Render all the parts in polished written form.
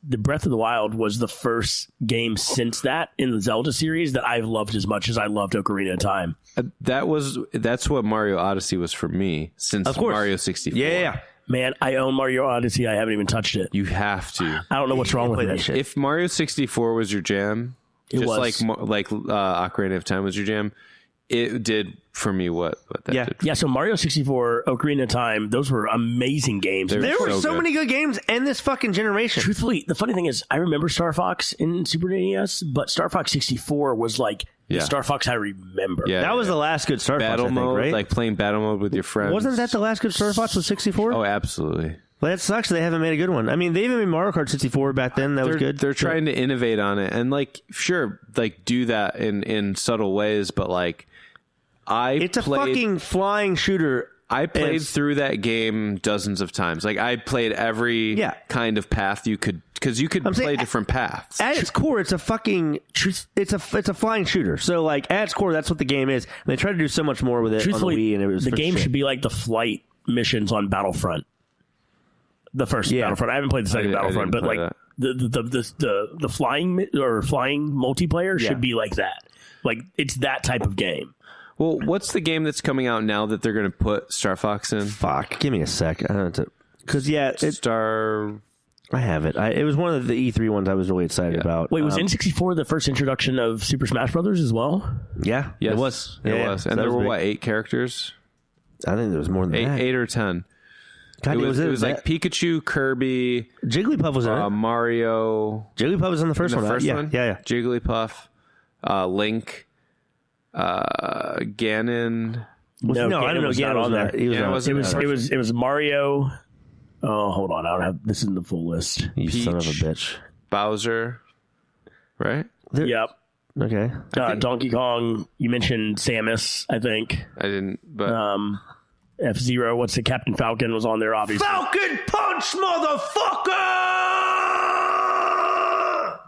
the Breath of the Wild was the first game since that in the Zelda series that I've loved as much as I loved Ocarina of Time. That's what Mario Odyssey was for me since Mario 64. Yeah. Man, I own Mario Odyssey. I haven't even touched it. You have to. I don't know what's wrong with that it. shit. If Mario 64 was your jam, It was. like Ocarina of Time was your jam, it did for me what that did. Yeah, so Mario 64, Ocarina of Time, those were amazing games. There were so good. many good games in this fucking generation. Truthfully, the funny thing is, I remember Star Fox in Super NES, but Star Fox 64 was like the Star Fox I remember. Yeah. That was the last good Star Battle Fox, I think, mode, right? like playing battle mode with your friends. Wasn't that the last good Star Fox with 64? Oh, absolutely. Well, that sucks. They haven't made a good one. I mean, they even made Mario Kart 64 back then. That was good. They're trying to innovate on it, and like, sure, like do that in subtle ways, but like, it's a fucking flying shooter. I played through that game dozens of times. Like I played every kind of path you could, because you could play different paths. At its core, it's a fucking it's a flying shooter. So like at its core, that's what the game is. And they tried to do so much more with it on the Wii, and it was the game should be like the flight missions on Battlefront. The first Battlefront. I haven't played the second Battlefront, but like the flying multiplayer should be like that. Like it's that type of game. Well, what's the game that's coming out now that they're going to put Star Fox in? Fuck, give me a sec. I don't know. Because I have it. It was one of the E3 ones I was really excited about. Wait, was N64 the first introduction of Super Smash Brothers as well? Yeah, yes, it was. It was. And there were 8 characters? I think there was more than 8 or 10. God, it was like Pikachu, Kirby, Jigglypuff was in it. Mario. Jigglypuff was in the first one. Yeah. Jigglypuff, Link, Ganon. No, I don't know. Ganon was there. It was Mario. Oh, hold on. I don't have. This isn't the full list. You Peach, son of a bitch. Bowser, right? Yep. Okay. Donkey Kong. You mentioned Samus. I think. I didn't, but F-Zero. What's the Captain Falcon was on there? Obviously. Falcon Punch, motherfucker!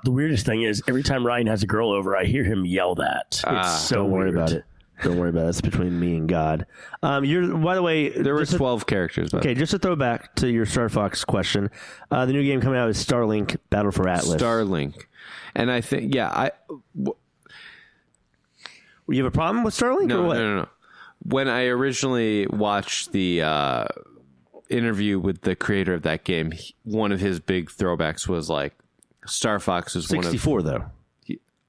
The weirdest thing is every time Ryan has a girl over, I hear him yell that. It's so don't worry weird. about it. Don't worry about it. That's between me and God. By the way, there were 12 characters. Okay, just to throw back to your Star Fox question, the new game coming out is Starlink: Battle for Atlas. Starlink, and I think you have a problem with Starlink? No, or what? no. When I originally watched the interview with the creator of that game, one of his big throwbacks was like Star Fox is 64 though.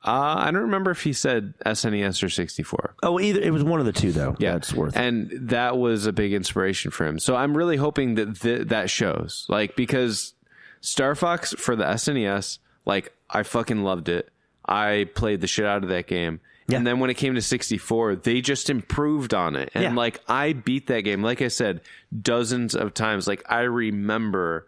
I don't remember if he said SNES or 64. Oh, either it was one of the two though. Yeah, that's worth it. And that was a big inspiration for him. So I'm really hoping that that shows, like, because Star Fox for the SNES, like, I fucking loved it. I played the shit out of that game. Yeah. And then when it came to 64, they just improved on it. And like, I beat that game, like I said, dozens of times. Like, I remember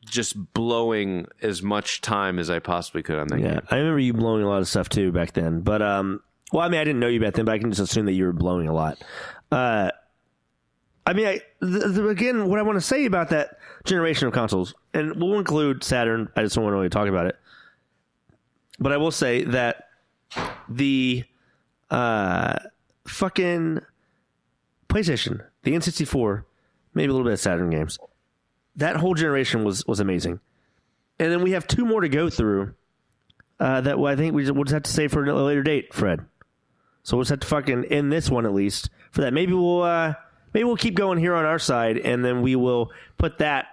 just blowing as much time as I possibly could on that game. I remember you blowing a lot of stuff too back then. But well, I mean, I didn't know you back then, but I can just assume that you were blowing a lot. I mean, again, what I want to say about that generation of consoles, and we'll include Saturn. I just don't want to really talk about it. But I will say that the fucking PlayStation, the N64, maybe a little bit of Saturn games, that whole generation was amazing. And then we have 2 more to go through that I think we'll just have to save for a later date, Fred. So we'll just have to fucking end this one at least for that. Maybe we'll keep going here on our side, and then we will put that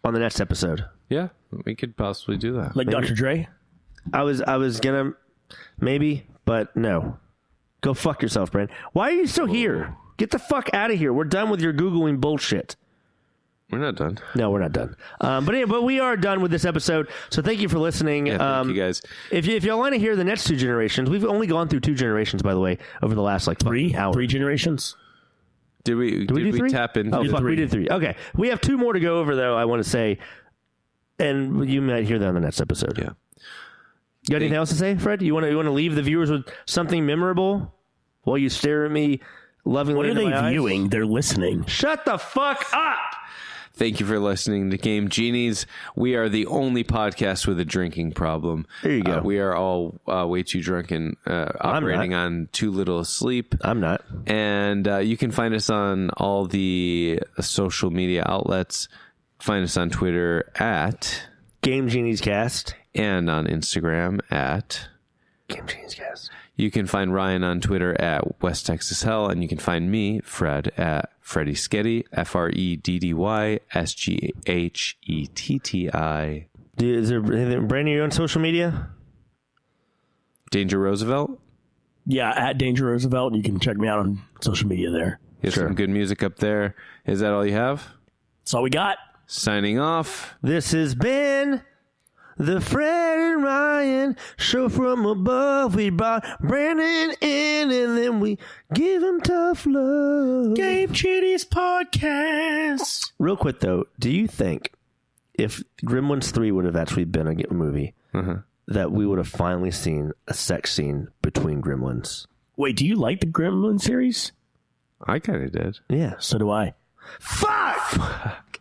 on the next episode. Yeah, we could possibly do that. Like maybe. Dr. Dre? I was gonna maybe, but no. Go fuck yourself, Brandon. Why are you still here? Get the fuck out of here. We're done with your Googling bullshit. We're not done. No, we're not done. But we are done with this episode. So thank you for listening. Yeah, thank you guys. If y'all want to hear the next 2 generations, we've only gone through 2 generations, by the way, over the last like 3 hours. 3 generations. Did we do 3? tap into? Oh, fuck, we did 3. Okay, we have 2 more to go over though. I want to say, and you might hear that on the next episode. Yeah. You got anything else to say, Fred? You want to leave the viewers with something memorable while you stare at me lovingly? What are they viewing? Eyes? They're listening. Shut the fuck up! Thank you for listening to Game Genies. We are the only podcast with a drinking problem. There you go. We are all way too drunk and operating on too little sleep. I'm not. And you can find us on all the social media outlets. Find us on Twitter at Game Genies Cast. And on Instagram at Game Genies Cast. You can find Ryan on Twitter at West Texas Hell, and you can find me, Fred, at Freddy Sketty, FreddyShetti. Is there Brandon, you on social media? Danger Roosevelt? Yeah, at Danger Roosevelt. You can check me out on social media there. Get some good music up there. Is that all you have? That's all we got. Signing off. This has been the Fred and Ryan show from above. We brought Brandon in and then we give him tough love. Game Genies Podcast. Real quick though, do you think if Gremlins 3 would have actually been a movie, that we would have finally seen a sex scene between gremlins? Wait, do you like the Gremlin series? I kind of did. Yeah. So do I. Fuck!